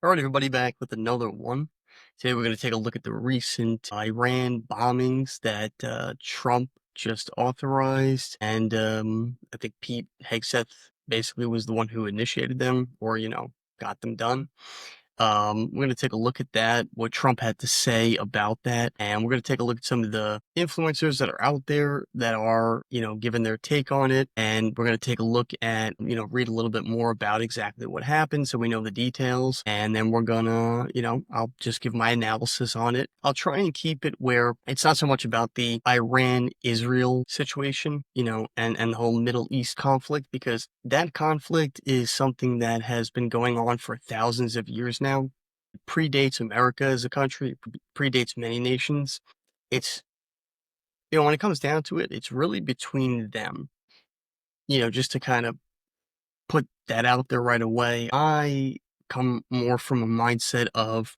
All right, everybody, back with another one. Today, we're going to take a look at the recent Iran bombings that Trump just authorized. And I think Pete Hegseth basically was the one who initiated them or, got them done. We're going to take a look at that, what Trump had to say about that, and we're going to take a look at some of the influencers that are out there that are, giving their take on it, and we're going to take a look at, read a little bit more about exactly what happened so we know the details, and then we're gonna, I'll just give my analysis on it. I'll try and keep it where it's not so much about the Iran-Israel situation, and the whole Middle East conflict, because that conflict is something that has been going on for thousands of years now. It predates America as a country, it predates many nations. It's, when it comes down to it, it's really between them. Just to kind of put that out there right away, I come more from a mindset of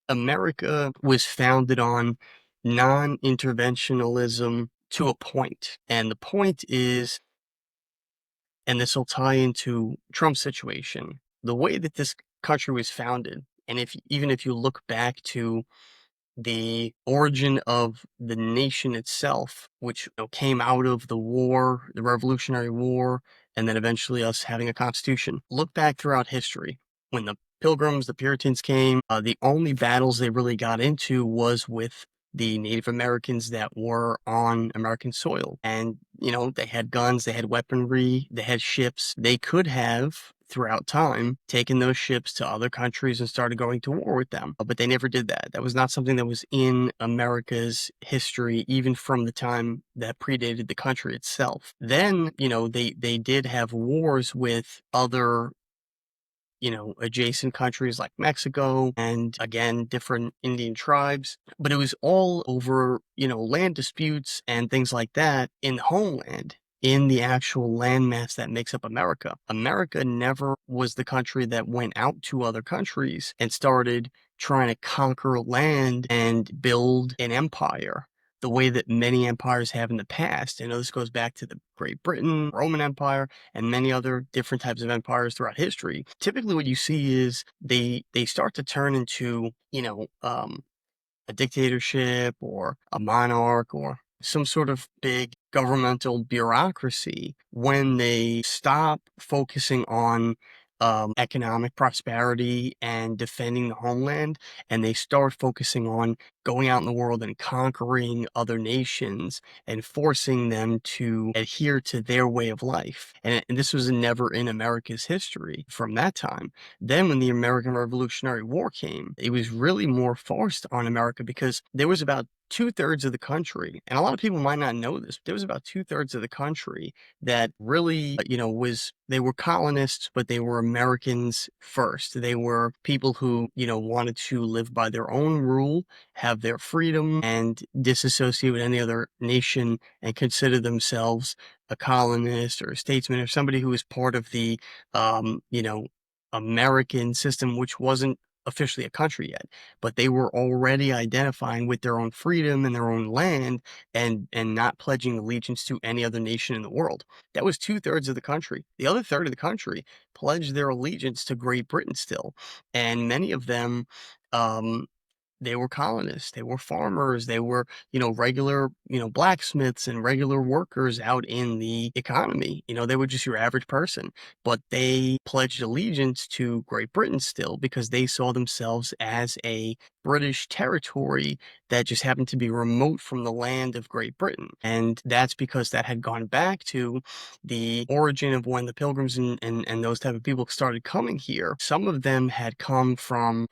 America was founded on non-interventionalism to a point. And the point is, and this will tie into Trump's situation, the way that this country was founded, and even if you look back to the origin of the nation itself, which came out of the war, the Revolutionary War, and then eventually us having a constitution. Look back throughout history. When the Pilgrims, the Puritans came, the only battles they really got into was with the Native Americans that were on American soil. And, they had guns, they had weaponry, they had ships. They could have, throughout time, taken those ships to other countries and started going to war with them. But they never did that. That was not something that was in America's history, even from the time that predated the country itself. Then, they did have wars with other adjacent countries like Mexico and again, different Indian tribes. But it was all over, land disputes and things like that in the homeland, in the actual landmass that makes up America. America never was the country that went out to other countries and started trying to conquer land and build an empire the way that many empires have in the past. This goes back to the Great Britain, Roman Empire, and many other different types of empires throughout history. Typically what you see is they start to turn into, a dictatorship or a monarch or some sort of big governmental bureaucracy when they stop focusing on economic prosperity and defending the homeland, and they start focusing on going out in the world and conquering other nations and forcing them to adhere to their way of life. And this was never in America's history from that time. Then when the American Revolutionary War came, it was really more forced on America because there was about two-thirds of the country, and a lot of people might not know this, but there was about two-thirds of the country that really, they were colonists, but they were Americans first. They were people who, wanted to live by their own rule, have their freedom, and disassociate with any other nation and consider themselves a colonist or a statesman or somebody who was part of the, American system, which wasn't officially a country yet, but they were already identifying with their own freedom and their own land and not pledging allegiance to any other nation in the world. That was two-thirds of the country. The other third of the country pledged their allegiance to Great Britain still, and many of them, they were colonists, they were farmers, they were, regular, blacksmiths and regular workers out in the economy. They were just your average person, but they pledged allegiance to Great Britain still because they saw themselves as a British territory that just happened to be remote from the land of Great Britain. And that's because that had gone back to the origin of when the Pilgrims and those type of people started coming here. Some of them had come from,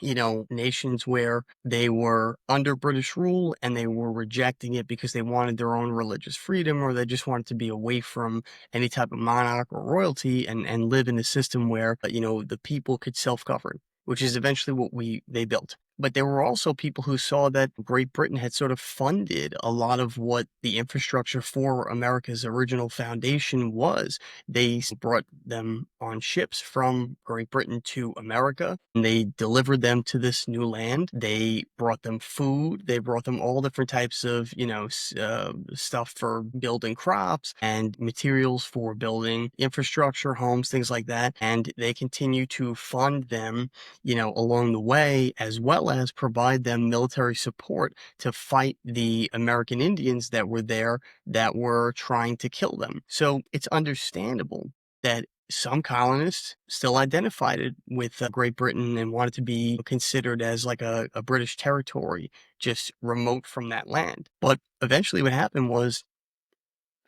nations where they were under British rule and they were rejecting it because they wanted their own religious freedom, or they just wanted to be away from any type of monarch or royalty and live in a system where, the people could self-govern, which is eventually what they built. But there were also people who saw that Great Britain had sort of funded a lot of what the infrastructure for America's original foundation was. Brought them on ships from Great Britain to America, and they delivered them to this new land. They brought them food. They brought them all different types of, stuff for building crops and materials for building infrastructure, homes, things like that. And they continue to fund them, along the way, as well as provide them military support to fight the American Indians that were there that were trying to kill them. So it's understandable that some colonists still identified it with Great Britain and wanted to be considered as like a British territory, just remote from that land. But eventually, what happened was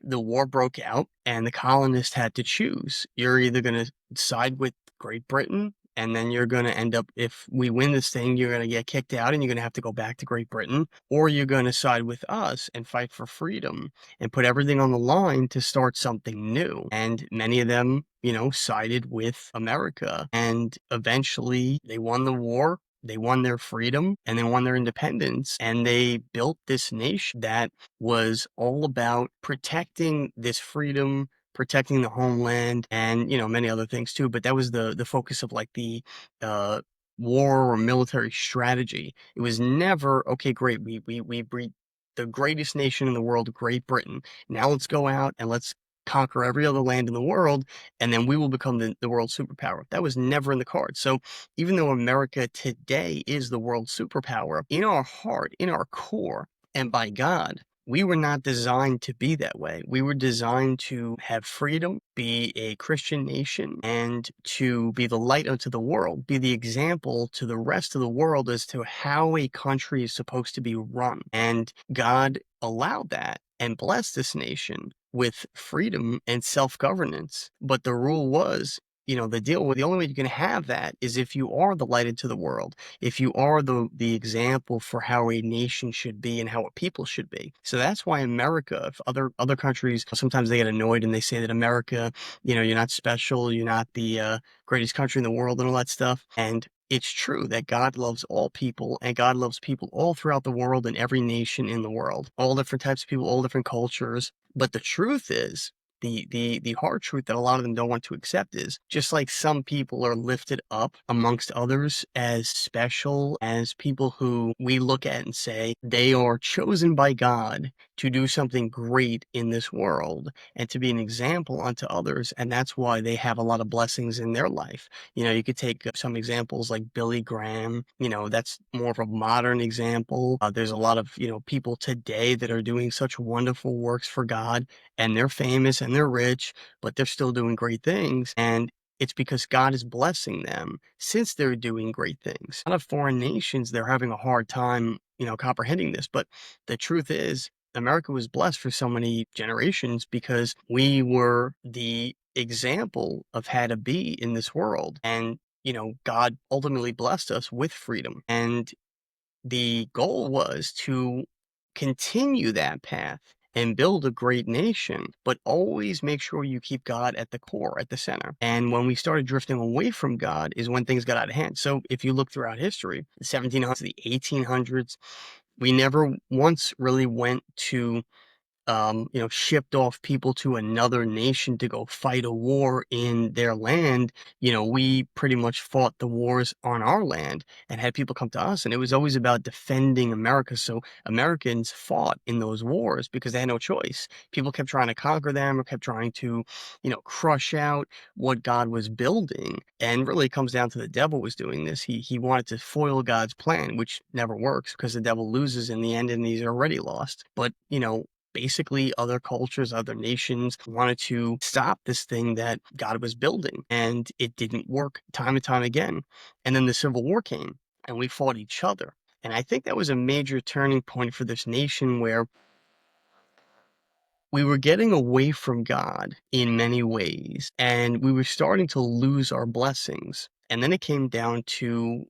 the war broke out and the colonists had to choose. You're either going to side with Great Britain, and then you're going to end up, if we win this thing, you're going to get kicked out and you're going to have to go back to Great Britain, or you're going to side with us and fight for freedom and put everything on the line to start something new. And many of them, sided with America. And eventually they won the war. They won their freedom and they won their independence, and they built this nation that was all about protecting this freedom, protecting the homeland, and many other things too. But that was the focus of like the uh, war or military strategy. It was never okay. Great, we breed the greatest nation in the world, Great Britain. Now let's go out and let's conquer every other land in the world, and then we will become the world superpower. That was never in the cards. So even though America today is the world superpower, in our heart, in our core, and by God, we were not designed to be that way. We were designed to have freedom, be a Christian nation, and to be the light unto the world, be the example to the rest of the world as to how a country is supposed to be run. And God allowed that and blessed this nation with freedom and self-governance. But the rule was, the only way you can have that is if you are the light into the world, if you are the example for how a nation should be and how a people should be. So that's why America, if other countries, sometimes they get annoyed and they say that America, you're not special, you're not the greatest country in the world and all that stuff. And it's true that God loves all people, and God loves people all throughout the world and every nation in the world, all different types of people, all different cultures. But the truth is, the hard truth that a lot of them don't want to accept is, just like some people are lifted up amongst others as special, as people who we look at and say they are chosen by God to do something great in this world and to be an example unto others, and that's why they have a lot of blessings in their life. You could take some examples like Billy Graham. That's more of a modern example. There's a lot of people today that are doing such wonderful works for God, and they're famous and they're rich, but they're still doing great things. And it's because God is blessing them since they're doing great things. A lot of foreign nations, they're having a hard time, comprehending this. But the truth is, America was blessed for so many generations because we were the example of how to be in this world. And, God ultimately blessed us with freedom. And the goal was to continue that path and build a great nation, but always make sure you keep God at the core, at the center. And when we started drifting away from God is when things got out of hand. So if you look throughout history, the 1700s, the 1800s, we never once really went to shipped off people to another nation to go fight a war in their land. We pretty much fought the wars on our land and had people come to us. And it was always about defending America. So Americans fought in those wars because they had no choice. People kept trying to conquer them or kept trying to, crush out what God was building. And really it comes down to the devil was doing this. He wanted to foil God's plan, which never works because the devil loses in the end and he's already lost. But, basically other cultures, other nations wanted to stop this thing that God was building, and it didn't work time and time again. And then the Civil War came and we fought each other. And I think that was a major turning point for this nation where we were getting away from God in many ways, and we were starting to lose our blessings. And then it came down to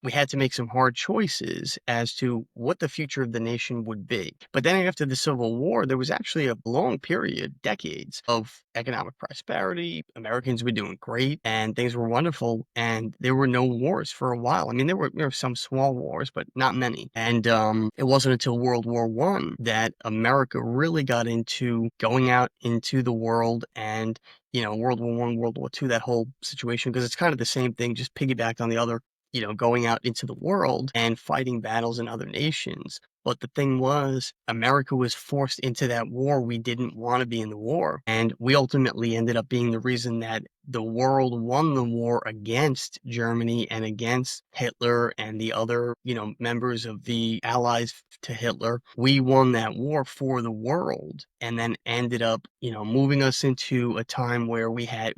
we had to make some hard choices as to what the future of the nation would be. But then after the Civil War, there was actually a long period, decades of economic prosperity. Americans were doing great and things were wonderful. And there were no wars for a while. I mean, there were some small wars, but not many. And it wasn't until World War One that America really got into going out into the world and World War One, World War Two, that whole situation, because it's kind of the same thing, just piggybacked on the other, going out into the world and fighting battles in other nations. But the thing was, America was forced into that war. We didn't want to be in the war. And we ultimately ended up being the reason that the world won the war against Germany and against Hitler and the other, members of the allies to Hitler. We won that war for the world and then ended up, moving us into a time where we had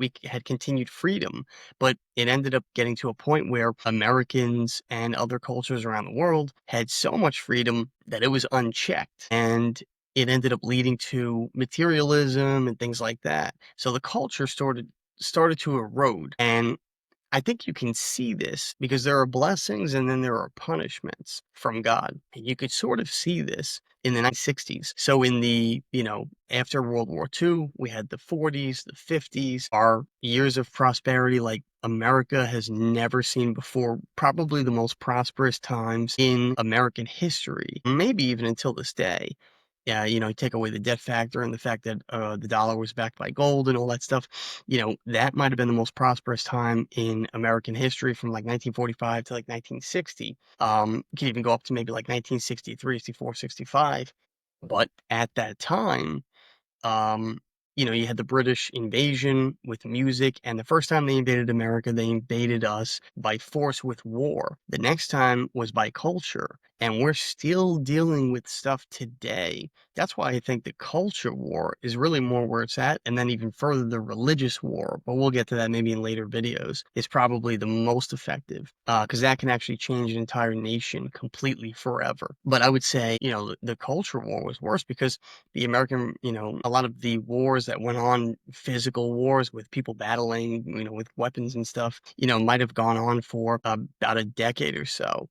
continued freedom, but it ended up getting to a point where Americans and other cultures around the world had so much freedom that it was unchecked. And it ended up leading to materialism and things like that. So the culture started to erode. And I think you can see this because there are blessings and then there are punishments from God. And you could sort of see this in the 1960s. So in the, after World War II, we had the 40s, the 50s, our years of prosperity like America has never seen before, probably the most prosperous times in American history, maybe even until this day. Yeah, take away the debt factor and the fact that the dollar was backed by gold and all that stuff. That might have been the most prosperous time in American history from like 1945 to like 1960. You can even go up to maybe like 1963, 64, 65. But at that time, um, you had the British invasion with music, and the first time they invaded America, they invaded us by force with war. The next time was by culture, and we're still dealing with stuff today. That's why I think the culture war is really more where it's at, and then even further, the religious war. But we'll get to that maybe in later videos. Is probably the most effective because that can actually change an entire nation completely forever. But I would say, the culture war was worse because the American, a lot of the wars that went on, physical wars with people battling, with weapons and stuff, might have gone on for about a decade or so,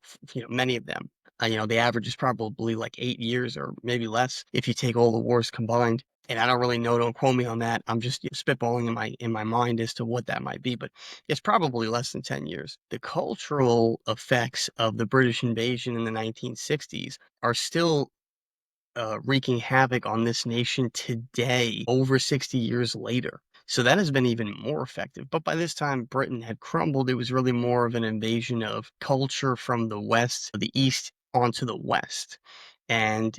many of them. The average is probably like 8 years or maybe less if you take all the wars combined. And I don't really know, don't quote me on that. I'm just spitballing in my mind as to what that might be, but it's probably less than 10 years. The cultural effects of the British invasion in the 1960s are still wreaking havoc on this nation today, over 60 years later. So that has been even more effective. But by this time, Britain had crumbled. It was really more of an invasion of culture from the West, the East onto the West. And,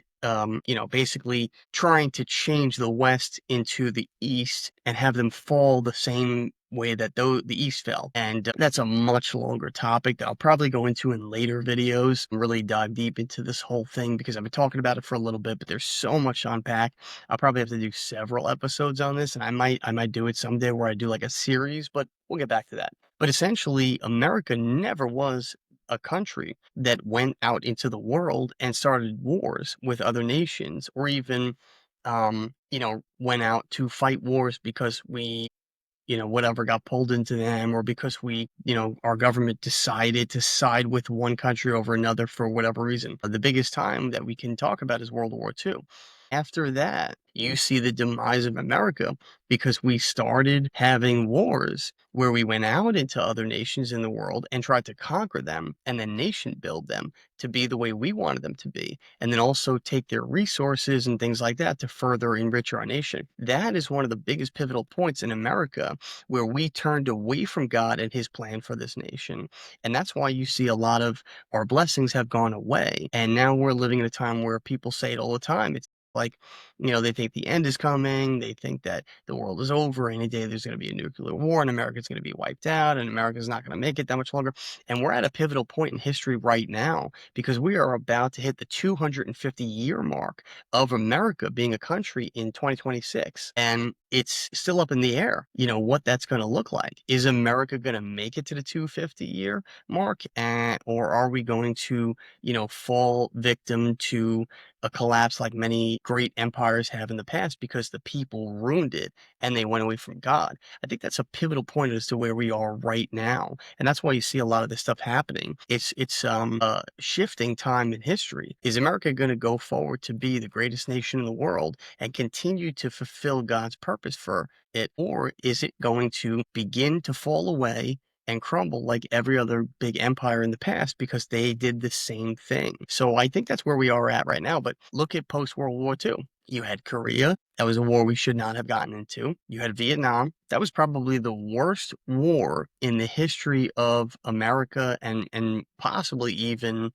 basically trying to change the West into the East and have them fall the same way that the East fell. And that's a much longer topic that I'll probably go into in later videos and really dive deep into this whole thing because I've been talking about it for a little bit, but there's so much to unpack. I'll probably have to do several episodes on this, and I might do it someday where I do like a series, but we'll get back to that. But essentially, America never was a country that went out into the world and started wars with other nations or even went out to fight wars because we whatever got pulled into them or because our government decided to side with one country over another for whatever reason. The biggest time that we can talk about is World War II. After that, you see the demise of America because we started having wars where we went out into other nations in the world and tried to conquer them and then nation build them to be the way we wanted them to be. And then also take their resources and things like that to further enrich our nation. That is one of the biggest pivotal points in America where we turned away from God and his plan for this nation. And that's why you see a lot of our blessings have gone away. And now we're living in a time where people say it all the time. It's like, they think the end is coming. They think that the world is over. Any day there's going to be a nuclear war and America's going to be wiped out and America's not going to make it that much longer. And we're at a pivotal point in history right now because we are about to hit the 250-year mark of America being a country in 2026. And it's still up in the air, what that's going to look like. Is America going to make it to the 250-year mark? Or are we going to, fall victim to a collapse like many great empires have in the past because the people ruined it and they went away from God. I think that's a pivotal point as to where we are right now. And that's why you see a lot of this stuff happening. It's a shifting time in history. Is America going to go forward to be the greatest nation in the world and continue to fulfill God's purpose for it? Or is it going to begin to fall away and crumble like every other big empire in the past because they did the same thing? So I think that's where we are at right now. But look at post-World War II. You had Korea. That was a war we should not have gotten into. You had Vietnam. That was probably the worst war in the history of America and possibly even,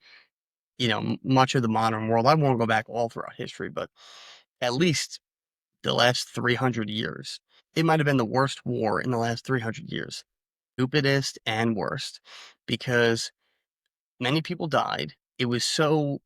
much of the modern world. I won't go back all throughout history, but at least the last 300 years. It might have been the worst war in the last 300 years. Stupidest and worst because many people died. It was so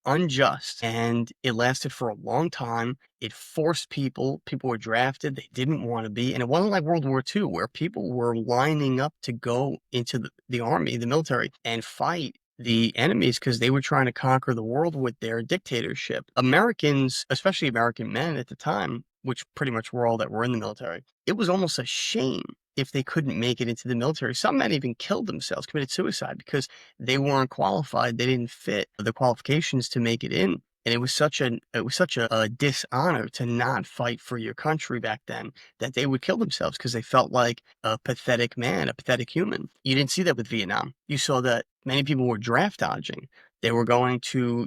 unjust and it lasted for a long time. It forced people were drafted they didn't want to be. And it wasn't like World War II where people were lining up to go into the army, the military, and fight the enemies because they were trying to conquer the world with their dictatorship. Americans, especially American men at the time, which pretty much were all that were in the military, it was almost a shame if they couldn't make it into the military. Some men even killed themselves, committed suicide because they weren't qualified. They didn't fit the qualifications to make it in. And it was such a dishonor to not fight for your country back then that they would kill themselves because they felt like a pathetic man, a pathetic human. You didn't see that with Vietnam. You saw that many people were draft dodging. They were going to,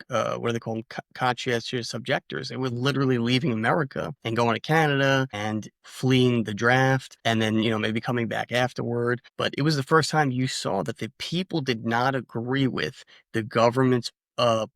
what do they call them? Conscientious objectors. They were literally leaving America and going to Canada and fleeing the draft and then, maybe coming back afterward. But it was the first time you saw that the people did not agree with the government's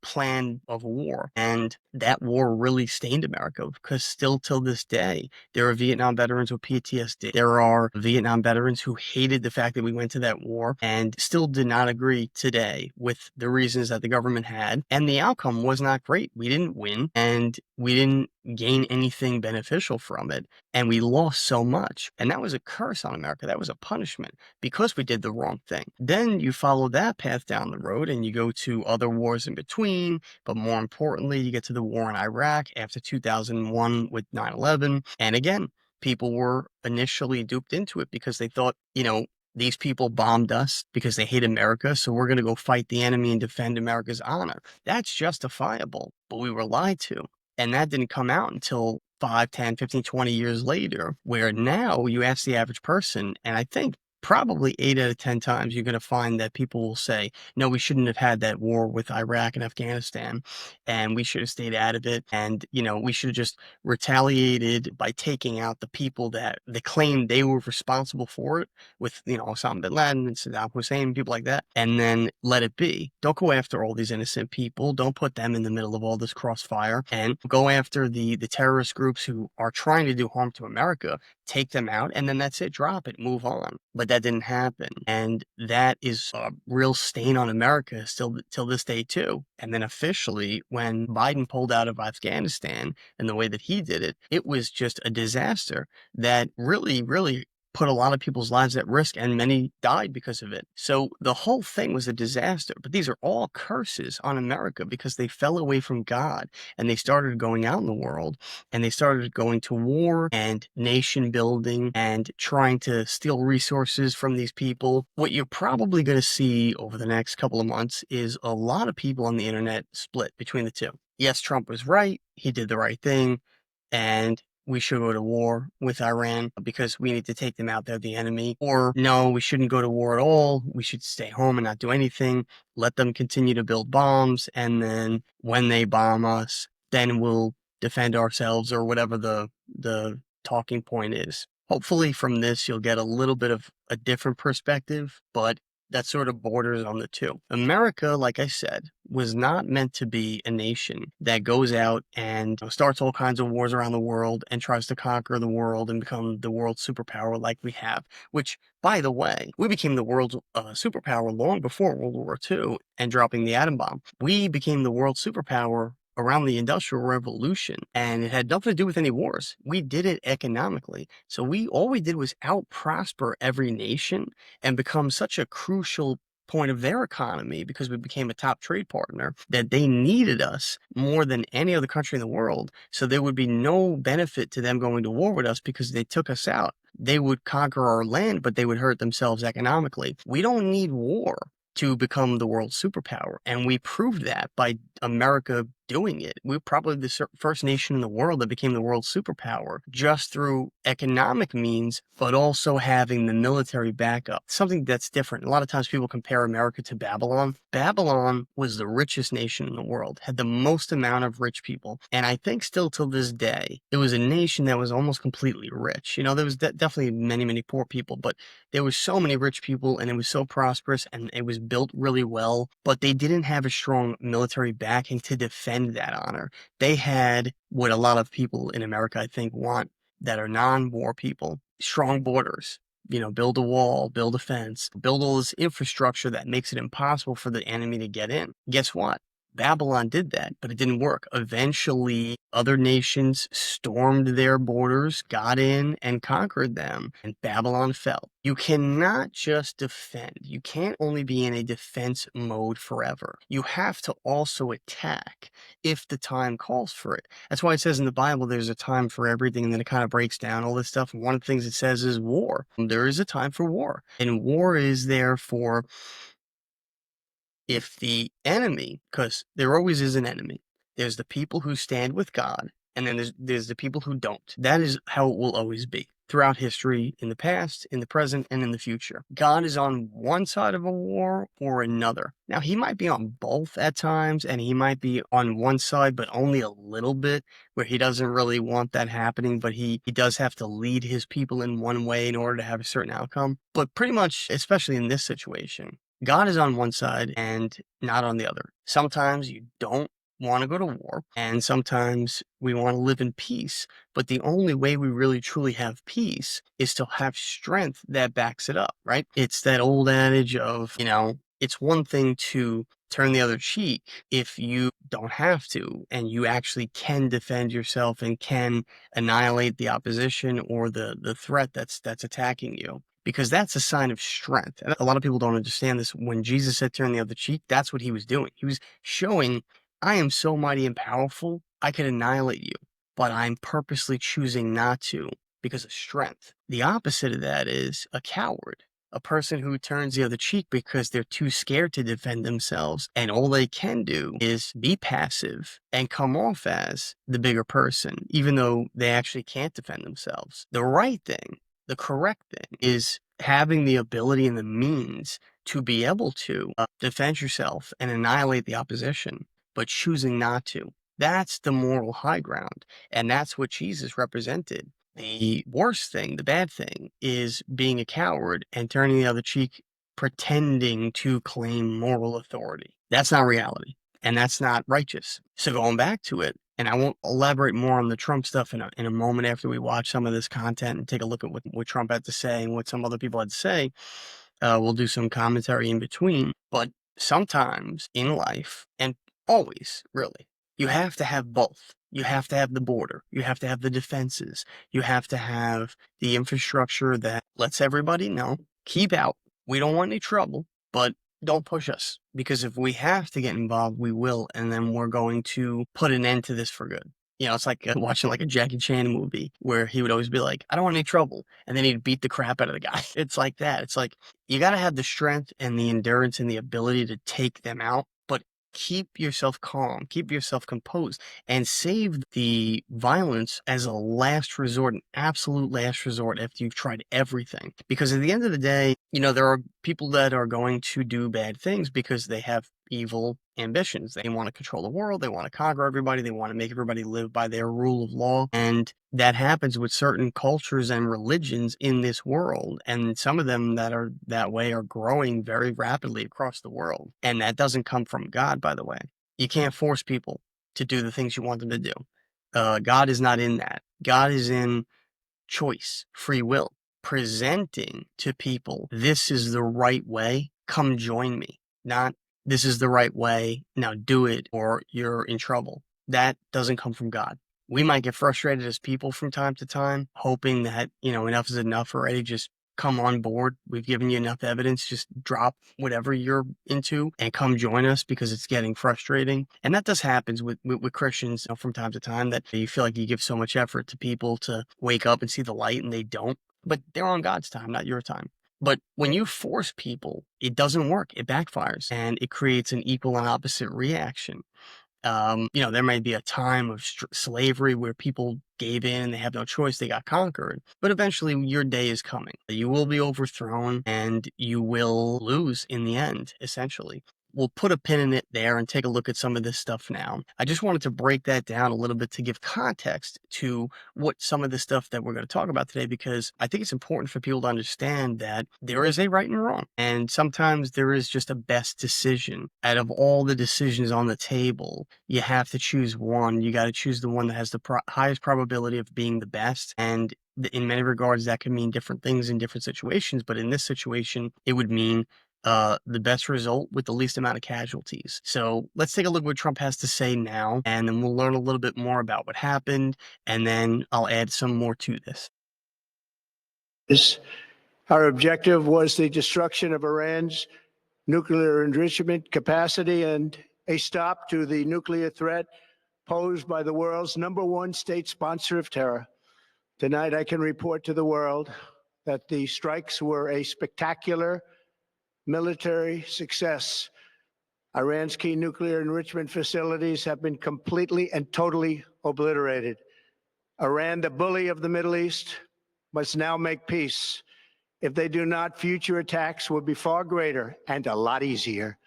plan of war. And that war really stained America because still till this day, there are Vietnam veterans with PTSD. There are Vietnam veterans who hated the fact that we went to that war and still did not agree today with the reasons that the government had. And the outcome was not great. We didn't win and we didn't gain anything beneficial from it. And we lost so much. And that was a curse on America. That was a punishment because we did the wrong thing. Then you follow that path down the road and you go to other wars in between. But more importantly, you get to the war in Iraq after 2001 with 9/11. And again, people were initially duped into it because they thought, these people bombed us because they hate America, so we're going to go fight the enemy and defend America's honor. That's justifiable, but we were lied to. And that didn't come out until 5, 10, 15, 20 years later, where now you ask the average person, and I think probably 8 out of 10 times you're going to find that people will say, no, we shouldn't have had that war with Iraq and Afghanistan, and we should have stayed out of it. And, we should have just retaliated by taking out the people that they claimed they were responsible for it with, Osama bin Laden and Saddam Hussein, people like that, and then let it be. Don't go after all these innocent people. Don't put them in the middle of all this crossfire and go after the terrorist groups who are trying to do harm to America. Take them out, and then that's it. Drop it, move on. But that didn't happen, and that is a real stain on America still till this day too. And then officially, when Biden pulled out of Afghanistan and the way that he did it, it was just a disaster that really, really put a lot of people's lives at risk, and many died because of it. So the whole thing was a disaster. But these are all curses on America because they fell away from God and they started going out in the world and they started going to war and nation building and trying to steal resources from these people. What you're probably going to see over the next couple of months is a lot of people on the internet split between the two. Yes, Trump was right. He did the right thing. And we should go to war with Iran because we need to take them out. They're the enemy. Or no, we shouldn't go to war at all. We should stay home and not do anything. Let them continue to build bombs. And then when they bomb us, then we'll defend ourselves or whatever the talking point is. Hopefully from this, you'll get a little bit of a different perspective, but that sort of borders on the two. America, like I said, was not meant to be a nation that goes out and starts all kinds of wars around the world and tries to conquer the world and become the world superpower like we have, which, by the way, we became the world's superpower long before World War II and dropping the atom bomb. We became the world superpower around the Industrial Revolution, and it had nothing to do with any wars. We did it economically. So all we did was out prosper every nation and become such a crucial point of their economy because we became a top trade partner, that they needed us more than any other country in the world. So there would be no benefit to them going to war with us because they took us out. They would conquer our land, but they would hurt themselves economically. We don't need war to become the world superpower. And we proved that by America doing it. We're probably the first nation in the world that became the world superpower just through economic means, but also having the military backup. Something that's different. A lot of times people compare America to Babylon. Babylon was the richest nation in the world, had the most amount of rich people. And I think still till this day, it was a nation that was almost completely rich. You know, there was definitely many, many poor people, but there was so many rich people and it was so prosperous and it was built really well, but they didn't have a strong military backing to defend that honor. They had what a lot of people in America, I think, want that are non-war people: strong borders. You know, build a wall, build a fence, build all this infrastructure that makes it impossible for the enemy to get in. Guess what? Babylon did that, but it didn't work. Eventually, other nations stormed their borders, got in, and conquered them, and Babylon fell. You cannot just defend. You can't only be in a defense mode forever. You have to also attack if the time calls for it. That's why it says in the Bible there's a time for everything, and then it kind of breaks down all this stuff. And one of the things it says is war. There is a time for war, and war is there for if the enemy, because there always is an enemy, there's the people who stand with God, and then there's the people who don't. That is how it will always be throughout history, in the past, in the present, and in the future. God is on one side of a war or another. Now, he might be on both at times, and he might be on one side, but only a little bit, where he doesn't really want that happening, but he does have to lead his people in one way in order to have a certain outcome. But pretty much, especially in this situation, God is on one side and not on the other. Sometimes you don't want to go to war, and sometimes we want to live in peace. But the only way we really truly have peace is to have strength that backs it up, right? It's that old adage of, you know, it's one thing to turn the other cheek if you don't have to, and you actually can defend yourself and can annihilate the opposition or the threat that's attacking you, because that's a sign of strength. And a lot of people don't understand this. When Jesus said turn the other cheek, that's what he was doing. He was showing, I am so mighty and powerful, I can annihilate you, but I'm purposely choosing not to because of strength. The opposite of that is a coward, a person who turns the other cheek because they're too scared to defend themselves. And all they can do is be passive and come off as the bigger person, even though they actually can't defend themselves. The right thing, the correct thing, is having the ability and the means to be able to defend yourself and annihilate the opposition, but choosing not to. That's the moral high ground. And that's what Jesus represented. The worst thing, the bad thing, is being a coward and turning the other cheek, pretending to claim moral authority. That's not reality, and that's not righteous. So going back to it, and I won't elaborate more on the Trump stuff in a moment after we watch some of this content and take a look at what Trump had to say and what some other people had to say. We'll do some commentary in between. But sometimes in life, and always really, you have to have both. You have to have the border. You have to have the defenses. You have to have the infrastructure that lets everybody know, keep out. We don't want any trouble, but don't push us. Because if we have to get involved, we will. And then we're going to put an end to this for good. You know, it's like watching like a Jackie Chan movie where he would always be like, I don't want any trouble. And then he'd beat the crap out of the guy. It's like that. It's like, you got to have the strength and the endurance and the ability to take them out, but keep yourself calm, keep yourself composed, and save the violence as a last resort, an absolute last resort after you've tried everything. Because at the end of the day, you know, there are people that are going to do bad things because they have evil ambitions. They want to control the world. They want to conquer everybody. They want to make everybody live by their rule of law. And that happens with certain cultures and religions in this world. And some of them that are that way are growing very rapidly across the world. And that doesn't come from God, by the way. You can't force people to do the things you want them to do. God is not in that. God is in choice, free will, presenting to people, this is the right way, come join me. Not, this is the right way, now do it or you're in trouble. That doesn't come from God. We might get frustrated as people from time to time, hoping that, you know, enough is enough already, just come on board. We've given you enough evidence. Just drop whatever you're into and come join us because it's getting frustrating. And that does happens with Christians, from time to time, that you feel like you give so much effort to people to wake up and see the light and they don't. But they're on God's time, not your time. But when you force people, it doesn't work. It backfires and it creates an equal and opposite reaction. There may be a time of slavery where people gave in and they have no choice, they got conquered. But eventually, your day is coming. You will be overthrown and you will lose in the end, essentially. We'll put a pin in it there and take a look at some of this stuff now. I just wanted to break that down a little bit to give context to what some of the stuff that we're going to talk about today, because I think it's important for people to understand that there is a right and wrong. And sometimes there is just a best decision. Out of all the decisions on the table, you have to choose one. You got to choose the one that has the highest probability of being the best. And in many regards, that can mean different things in different situations. But in this situation, it would mean the best result with the least amount of casualties. So let's take a look at what Trump has to say now, and then we'll learn a little bit more about what happened, and then I'll add some more to this. Our objective was the destruction of Iran's nuclear enrichment capacity and a stop to the nuclear threat posed by the world's #1 state sponsor of terror. Tonight, I can report to the world that the strikes were a spectacular military success. Iran's key nuclear enrichment facilities have been completely and totally obliterated. Iran, the bully of the Middle East, must now make peace. If they do not, future attacks will be far greater and a lot easier.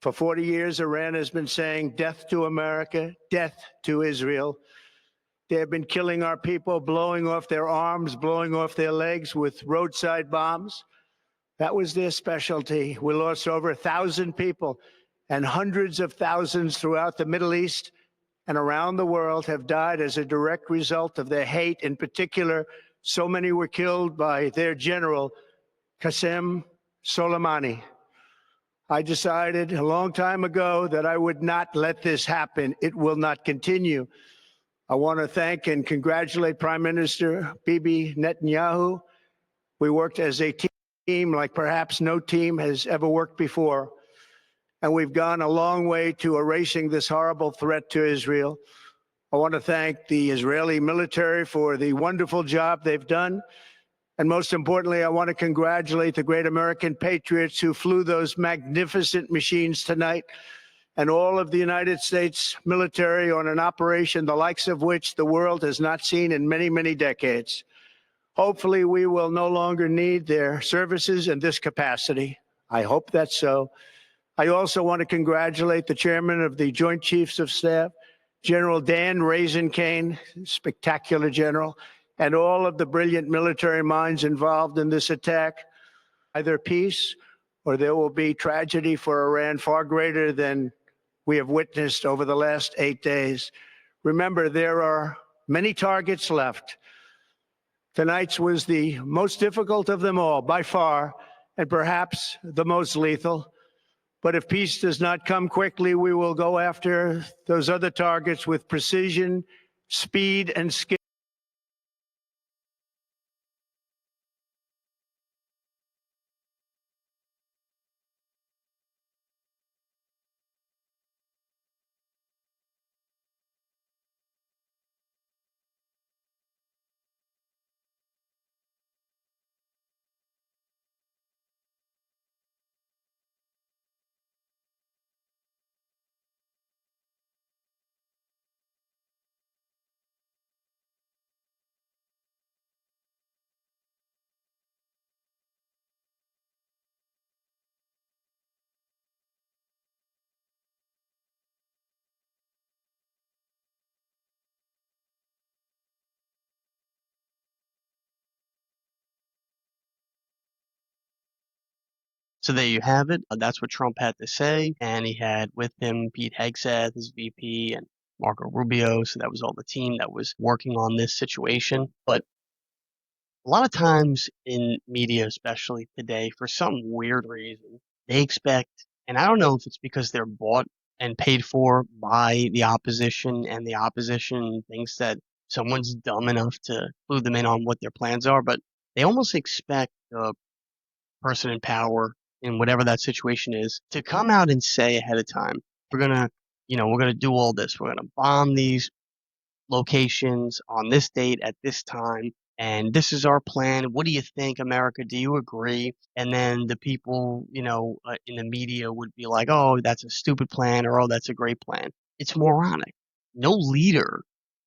For 40 years, Iran has been saying death to America, death to Israel. They have been killing our people, blowing off their arms, blowing off their legs with roadside bombs. That was their specialty. We lost over 1,000 people, and hundreds of thousands throughout the Middle East and around the world have died as a direct result of their hate. In particular, so many were killed by their general, Qasem Soleimani. I decided a long time ago that I would not let this happen. It will not continue. I want to thank and congratulate Prime Minister Bibi Netanyahu. We worked as a team like perhaps no team has ever worked before. And we've gone a long way to erasing this horrible threat to Israel. I want to thank the Israeli military for the wonderful job they've done. And most importantly, I want to congratulate the great American patriots who flew those magnificent machines tonight, and all of the United States military on an operation the likes of which the world has not seen in many, many decades. Hopefully, we will no longer need their services in this capacity. I hope that's so. I also want to congratulate the chairman of the Joint Chiefs of Staff, General Dan Raisin-Kane, spectacular general, and all of the brilliant military minds involved in this attack. Either peace or there will be tragedy for Iran far greater than we have witnessed over the last 8 days. Remember, there are many targets left. Tonight's was the most difficult of them all, by far, and perhaps the most lethal. But if peace does not come quickly, we will go after those other targets with precision, speed, and skill. So there you have it. That's what Trump had to say, and he had with him Pete Hegseth, his VP, and Marco Rubio. So that was all the team that was working on this situation. But a lot of times in media, especially today, for some weird reason, they expect, and I don't know if it's because they're bought and paid for by the opposition, and the opposition thinks that someone's dumb enough to clue them in on what their plans are, but they almost expect the person in power in whatever that situation is to come out and say ahead of time, we're gonna, we're gonna do all this. We're gonna bomb these locations on this date at this time. And this is our plan. What do you think, America? Do you agree? And then the people, in the media would be like, oh, that's a stupid plan, or oh, that's a great plan. It's moronic. No leader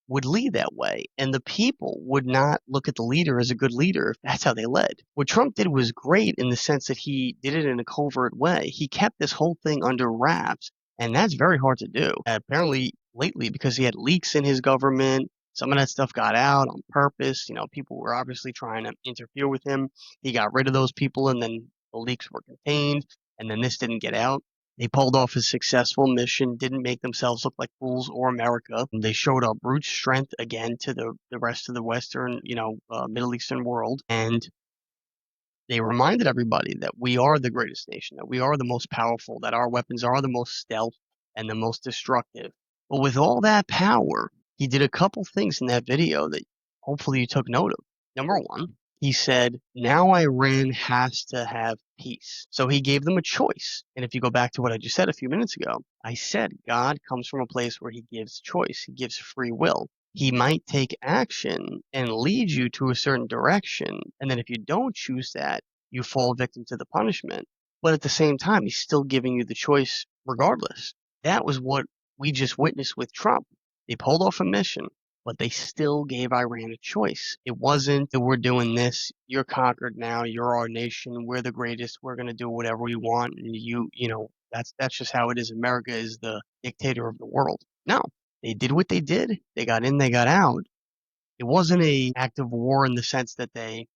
would lead that way. And the people would not look at the leader as a good leader if that's how they led. What Trump did was great in the sense that he did it in a covert way. He kept this whole thing under wraps, and that's very hard to do. Apparently, lately, because he had leaks in his government, some of that stuff got out on purpose. People were obviously trying to interfere with him. He got rid of those people, and then the leaks were contained, and then this didn't get out. They pulled off a successful mission, didn't make themselves look like fools or America. They showed up brute strength again to the rest of the Western, Middle Eastern world. And they reminded everybody that we are the greatest nation, that we are the most powerful, that our weapons are the most stealth and the most destructive. But with all that power, he did a couple things in that video that hopefully you took note of. Number one, he said, now Iran has to have peace. So he gave them a choice. And if you go back to what I just said a few minutes ago, I said God comes from a place where he gives choice, he gives free will. He might take action and lead you to a certain direction. And then if you don't choose that, you fall victim to the punishment. But at the same time, he's still giving you the choice regardless. That was what we just witnessed with Trump. They pulled off a mission, but they still gave Iran a choice. It wasn't that we're doing this, you're conquered now, you're our nation, we're the greatest, we're going to do whatever we want, and that's just how it is. America is the dictator of the world. No, they did what they did. They got in, they got out. It wasn't a act of war in the sense that they,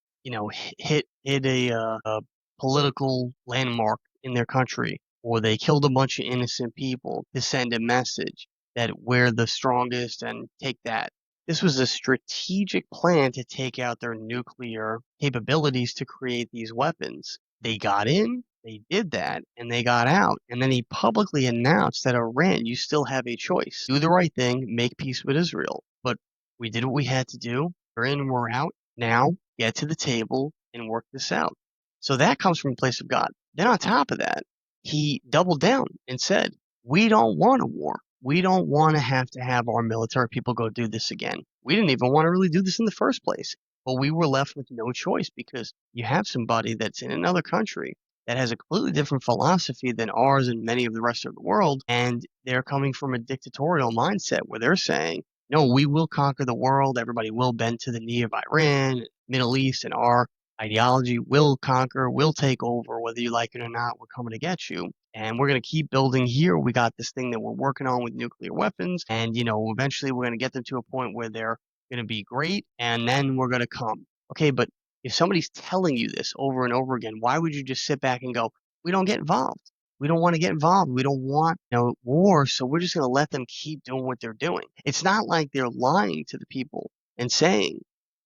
hit a political landmark in their country, or they killed a bunch of innocent people to send a message that we're the strongest and take that. This was a strategic plan to take out their nuclear capabilities to create these weapons. They got in, they did that, and they got out. And then he publicly announced that Iran, you still have a choice. Do the right thing, make peace with Israel. But we did what we had to do. We're in, we're out. Now get to the table and work this out. So that comes from a place of God. Then on top of that, he doubled down and said, we don't want a war. We don't want to have our military people go do this again. We didn't even want to really do this in the first place. But we were left with no choice because you have somebody that's in another country that has a completely different philosophy than ours and many of the rest of the world. And they're coming from a dictatorial mindset where they're saying, no, we will conquer the world. Everybody will bend to the knee of Iran, Middle East, and our ideology will conquer, will take over, whether you like it or not. We're coming to get you. And we're going to keep building here. We got this thing that we're working on with nuclear weapons. And, eventually we're going to get them to a point where they're going to be great. And then we're going to come. Okay, but if somebody's telling you this over and over again, why would you just sit back and go, we don't get involved? We don't want to get involved. We don't want war, so we're just going to let them keep doing what they're doing. It's not like they're lying to the people and saying,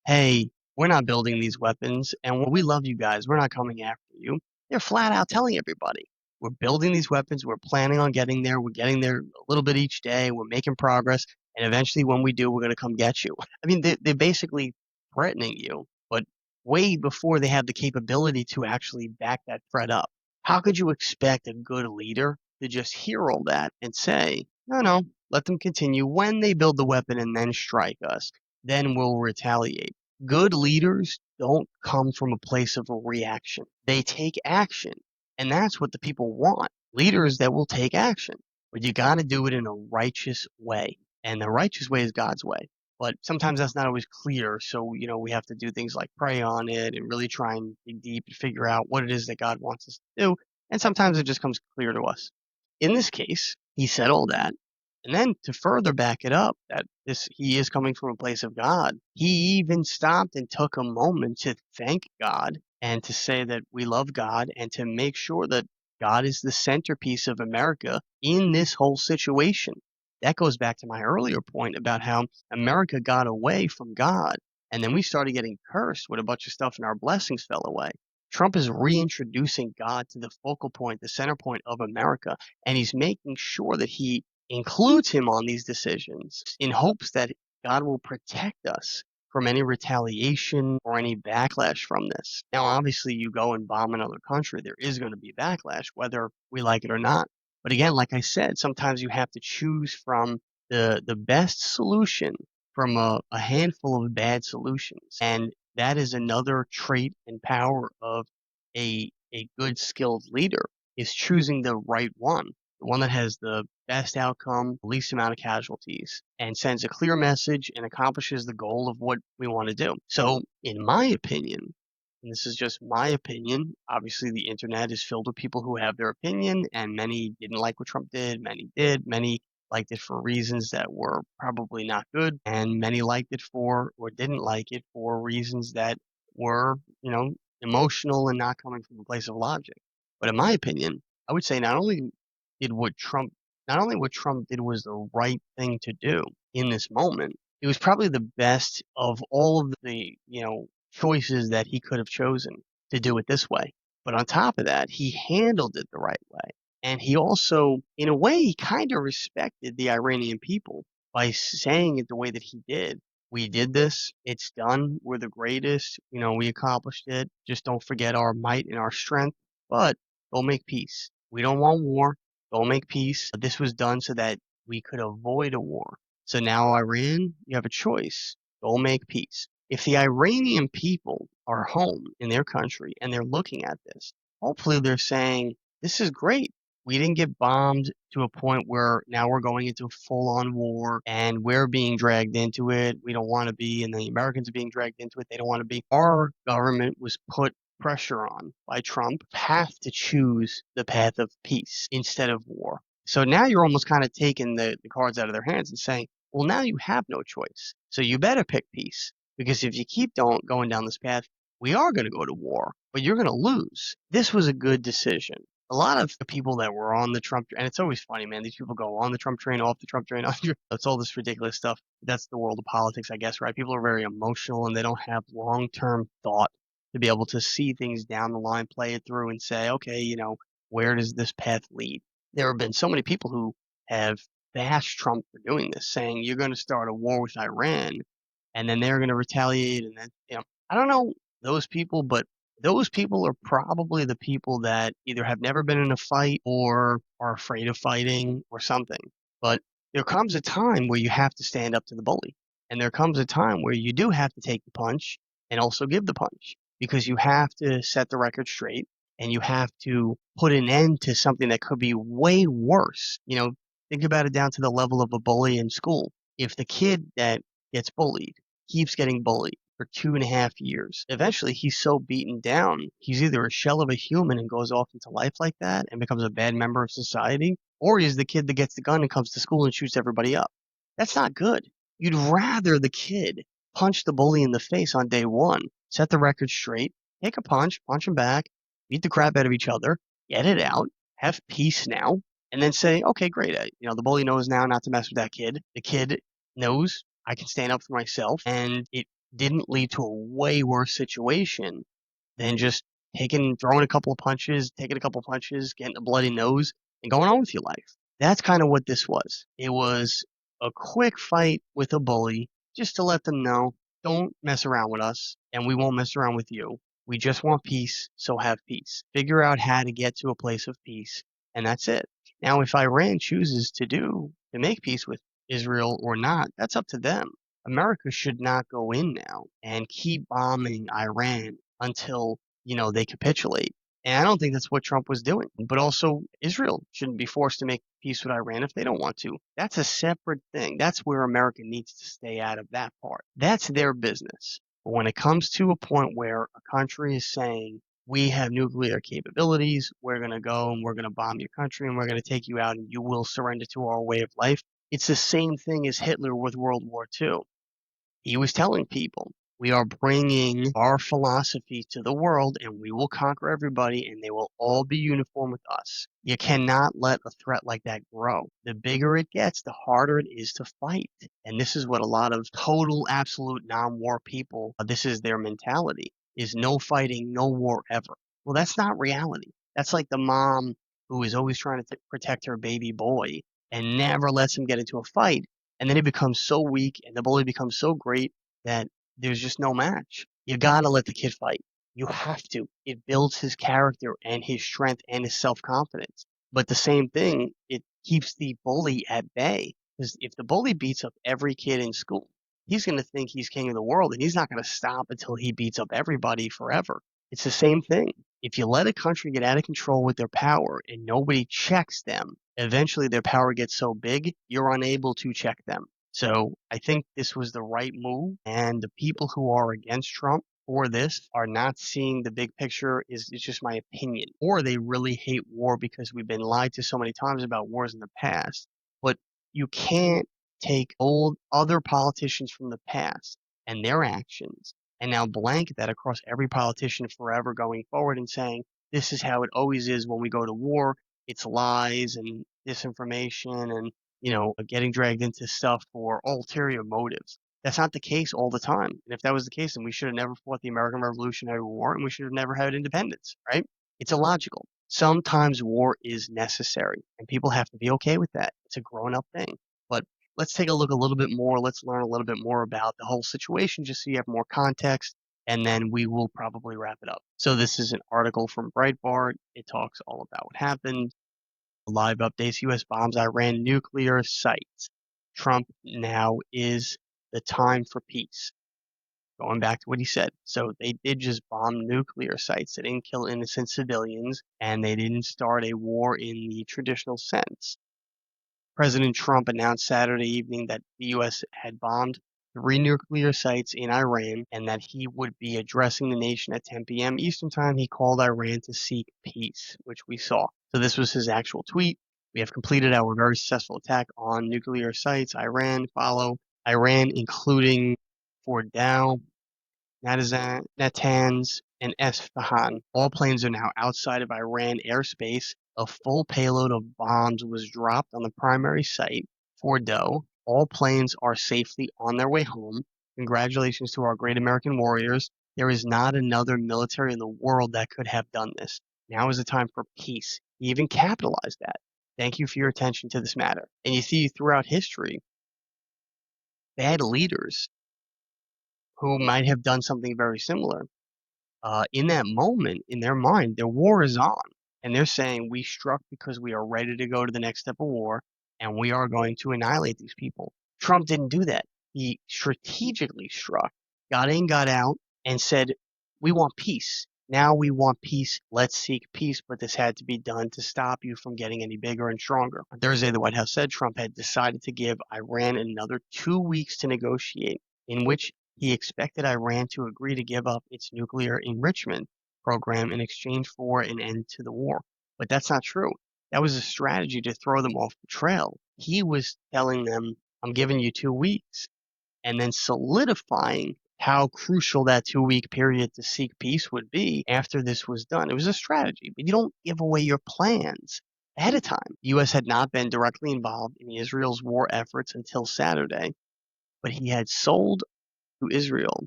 hey, we're not building these weapons, and we love you guys. We're not coming after you. They're flat out telling everybody, we're building these weapons. We're planning on getting there. We're getting there a little bit each day. We're making progress. And eventually, when we do, we're going to come get you. I mean, they're basically threatening you, but way before they have the capability to actually back that threat up. How could you expect a good leader to just hear all that and say, no, no, let them continue. When they build the weapon and then strike us, then we'll retaliate. Good leaders don't come from a place of a reaction. They take action. And that's what the people want. Leaders that will take action. But you got to do it in a righteous way. And the righteous way is God's way. But sometimes that's not always clear. So, we have to do things like pray on it and really try and dig deep and figure out what it is that God wants us to do. And sometimes it just comes clear to us. In this case, he said all that. And then to further back it up, that he is coming from a place of God, he even stopped and took a moment to thank God and to say that we love God and to make sure that God is the centerpiece of America in this whole situation. That goes back to my earlier point about how America got away from God, and then we started getting cursed with a bunch of stuff and our blessings fell away. Trump is reintroducing God to the focal point, the center point of America, and he's making sure that he includes him on these decisions in hopes that God will protect us, from any retaliation or any backlash from this. Now, obviously, you go and bomb another country, there is going to be backlash, whether we like it or not. But again, like I said, sometimes you have to choose from the best solution from a handful of bad solutions. And that is another trait and power of a good skilled leader is choosing the right one, the one that has the best outcome, least amount of casualties, and sends a clear message and accomplishes the goal of what we want to do. So, in my opinion, and this is just my opinion, obviously the internet is filled with people who have their opinion, and many didn't like what Trump did, many liked it for reasons that were probably not good, and many liked it for or didn't like it for reasons that were, emotional and not coming from a place of logic. But in my opinion, I would say did what Trump, not only what Trump did was the right thing to do in this moment, it was probably the best of all of the, choices that he could have chosen to do it this way. But on top of that, he handled it the right way. And he also, in a way, he kind of respected the Iranian people by saying it the way that he did. We did this. It's done. We're the greatest. We accomplished it. Just don't forget our might and our strength. But go make peace. We don't want war. Go make peace. This was done so that we could avoid a war. So now, Iran, you have a choice. Go make peace. If the Iranian people are home in their country and they're looking at this, hopefully they're saying, this is great. We didn't get bombed to a point where now we're going into full on war and we're being dragged into it. We don't want to be, and the Americans are being dragged into it. They don't want to be. Our government was put pressure on by Trump, have to choose the path of peace instead of war. So now you're almost kind of taking the cards out of their hands and saying, well, now you have no choice. So you better pick peace. Because if you keep going down this path, we are going to go to war, but you're going to lose. This was a good decision. A lot of the people that were on the Trump, and it's always funny, man. These people go on the Trump train, off the Trump train. It's all this ridiculous stuff. That's the world of politics, I guess, right? People are very emotional and they don't have long-term thought to be able to see things down the line, play it through, and say, okay, where does this path lead? There have been so many people who have bashed Trump for doing this, saying you're going to start a war with Iran and then they're going to retaliate. And then, I don't know those people, but those people are probably the people that either have never been in a fight or are afraid of fighting or something. But there comes a time where you have to stand up to the bully. And there comes a time where you do have to take the punch and also give the punch because you have to set the record straight and you have to put an end to something that could be way worse. Think about it down to the level of a bully in school. If the kid that gets bullied keeps getting bullied for 2.5 years. Eventually, he's so beaten down, he's either a shell of a human and goes off into life like that and becomes a bad member of society, or he's the kid that gets the gun and comes to school and shoots everybody up. That's not good. You'd rather the kid punch the bully in the face on day one, set the record straight, take a punch him back, beat the crap out of each other, get it out, have peace now, and then say, okay, great. The bully knows now not to mess with that kid. The kid knows I can stand up for myself, and it didn't lead to a way worse situation than just throwing a couple of punches, taking a couple of punches, getting a bloody nose, and going on with your life. That's kind of what this was. It was a quick fight with a bully just to let them know, don't mess around with us, and we won't mess around with you. We just want peace, so have peace. Figure out how to get to a place of peace, and that's it. Now, if Iran chooses to make peace with Israel or not, that's up to them. America should not go in now and keep bombing Iran until, they capitulate. And I don't think that's what Trump was doing. But also, Israel shouldn't be forced to make peace with Iran if they don't want to. That's a separate thing. That's where America needs to stay out of that part. That's their business. But when it comes to a point where a country is saying, we have nuclear capabilities, we're going to go and we're going to bomb your country and we're going to take you out and you will surrender to our way of life. It's the same thing as Hitler with World War II. He was telling people, we are bringing our philosophy to the world and we will conquer everybody and they will all be uniform with us. You cannot let a threat like that grow. The bigger it gets, the harder it is to fight. And this is what a lot of total, absolute non-war people, this is their mentality, is no fighting, no war ever. Well, that's not reality. That's like the mom who is always trying to protect her baby boy and never lets him get into a fight, and then he becomes so weak and the bully becomes so great that there's just no match. You gotta let the kid fight. You have to. It builds his character and his strength and his self-confidence. But the same thing, it keeps the bully at bay. Because if the bully beats up every kid in school, he's going to think he's king of the world and he's not going to stop until he beats up everybody forever. It's the same thing. If you let a country get out of control with their power and nobody checks them, eventually their power gets so big, you're unable to check them. So I think this was the right move, and the people who are against Trump for this are not seeing the big picture is just my opinion. Or they really hate war because we've been lied to so many times about wars in the past. But you can't take old other politicians from the past and their actions and now blanket that across every politician forever going forward and saying this is how it always is when we go to war. It's lies and disinformation and getting dragged into stuff for ulterior motives. That's not the case all the time. And if that was the case, then we should have never fought the American Revolutionary War and we should have never had independence, right? It's illogical. Sometimes war is necessary and people have to be okay with that. It's a grown up thing. But let's take a look a little bit more. Let's learn a little bit more about the whole situation just so you have more context. And then we will probably wrap it up. So, this is an article from Breitbart. It talks all about what happened. Live updates: U.S. bombs Iran nuclear sites. Trump now is the time for peace. Going back to what he said. So they did just bomb nuclear sites. They didn't kill innocent civilians, and they didn't start a war in the traditional sense. President Trump announced Saturday evening that the U.S. had bombed three nuclear sites in Iran and that he would be addressing the nation at 10 p.m. Eastern Time. He called Iran to seek peace, which we saw. So this was his actual tweet. We have completed our very successful attack on nuclear sites. Iran, follow. Iran, including Fordow, Natanz, and Esfahan. All planes are now outside of Iran airspace. A full payload of bombs was dropped on the primary site, Fordow. All planes are safely on their way home. Congratulations to our great American warriors. There is not another military in the world that could have done this. Now is the time for peace. He even capitalized that. Thank you for your attention to this matter. And you see throughout history, bad leaders who might have done something very similar in that moment, in their mind, their war is on. And they're saying, we struck because we are ready to go to the next step of war, and we are going to annihilate these people. Trump didn't do that. He strategically struck, got in, got out, and said, we want peace. Now we want peace. Let's seek peace, but this had to be done to stop you from getting any bigger and stronger. On Thursday, the White House said Trump had decided to give Iran another 2 weeks to negotiate, in which he expected Iran to agree to give up its nuclear enrichment program in exchange for an end to the war. But that's not true. That was a strategy to throw them off the trail. He was telling them, I'm giving you 2 weeks, and then solidifying how crucial that 2 week period to seek peace would be after this was done. It was a strategy, but you don't give away your plans ahead of time. The U.S. had not been directly involved in Israel's war efforts until Saturday, but he to Israel,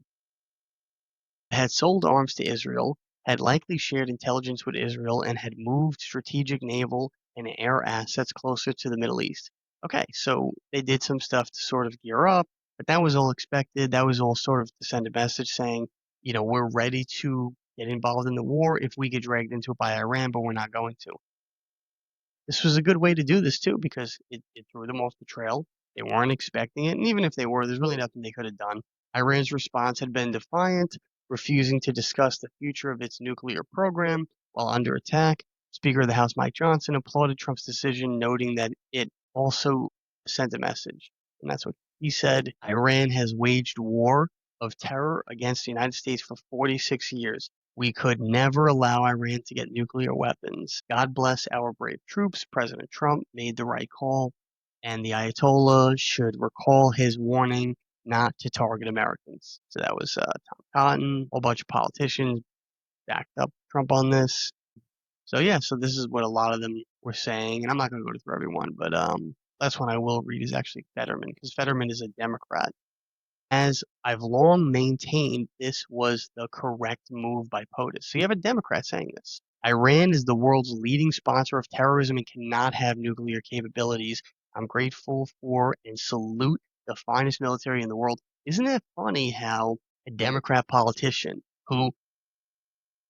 had sold arms to Israel, had likely shared intelligence with Israel, and had moved strategic naval and air assets closer to the Middle East. Okay, so they did some stuff to sort of gear up, but that was all expected. That was all sort of to send a message saying, we're ready to get involved in the war if we get dragged into it by Iran, but we're not going to. This was a good way to do this too because it threw them off the trail. They weren't expecting it, and even if they were, there's really nothing they could have done. Iran's response had been defiant, refusing to discuss the future of its nuclear program while under attack. Speaker of the House Mike Johnson applauded Trump's decision, noting that it also sent a message. And that's what he said. Iran has waged war of terror against the United States for 46 years. We could never allow Iran to get nuclear weapons. God bless our brave troops. President Trump made the right call, and the Ayatollah should recall his warning not to target Americans. So that was Tom Cotton, a whole bunch of politicians backed up Trump on this. So yeah, so this is what a lot of them were saying, and I'm not going to go through everyone, but last one I will read is actually Fetterman, because Fetterman is a Democrat. As I've long maintained, this was the correct move by POTUS. So you have a Democrat saying this. Iran is the world's leading sponsor of terrorism and cannot have nuclear capabilities. I'm grateful for and salute the finest military in the world. Isn't it funny how a Democrat politician who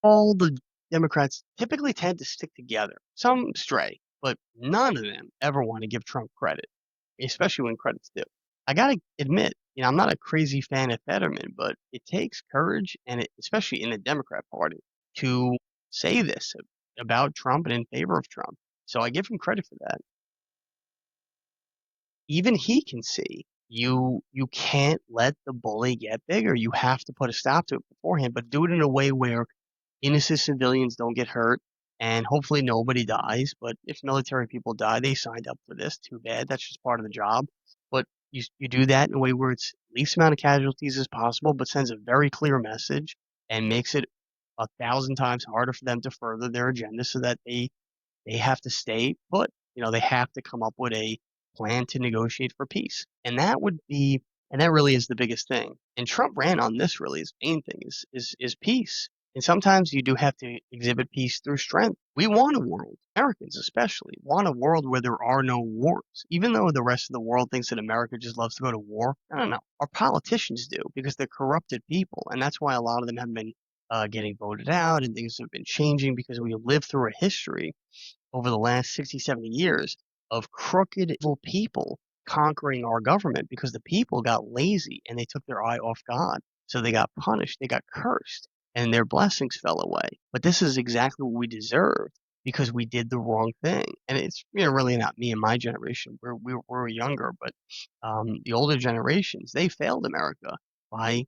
all the Democrats typically tend to stick together. Some stray, but none of them ever want to give Trump credit, especially when credit's due. I gotta admit, I'm not a crazy fan of Fetterman, but it takes courage, and especially in the Democrat Party, to say this about Trump and in favor of Trump. So I give him credit for that. Even he can see you can't let the bully get bigger. You have to put a stop to it beforehand, but do it in a way where innocent civilians don't get hurt, and hopefully nobody dies. But if military people die, they signed up for this. Too bad. That's just part of the job. But you do that in a way where it's least amount of casualties as possible, but sends a very clear message and makes it 1,000 times harder for them to further their agenda, so that they have to stay put. They have to come up with a plan to negotiate for peace. And that really is the biggest thing. And Trump ran on this really. His main thing is peace. And sometimes you do have to exhibit peace through strength. We want a world, Americans especially, want a world where there are no wars. Even though the rest of the world thinks that America just loves to go to war, I don't know. Our politicians do, because they're corrupted people. And that's why a lot of them have been getting voted out, and things have been changing, because we live through a history over the last 60, 70 years of crooked, evil people conquering our government, because the people got lazy and they took their eye off God. So they got punished, they got cursed, and their blessings fell away. But this is exactly what we deserved, because we did the wrong thing. And it's really not me and my generation. We're younger, but the older generations, they failed America by,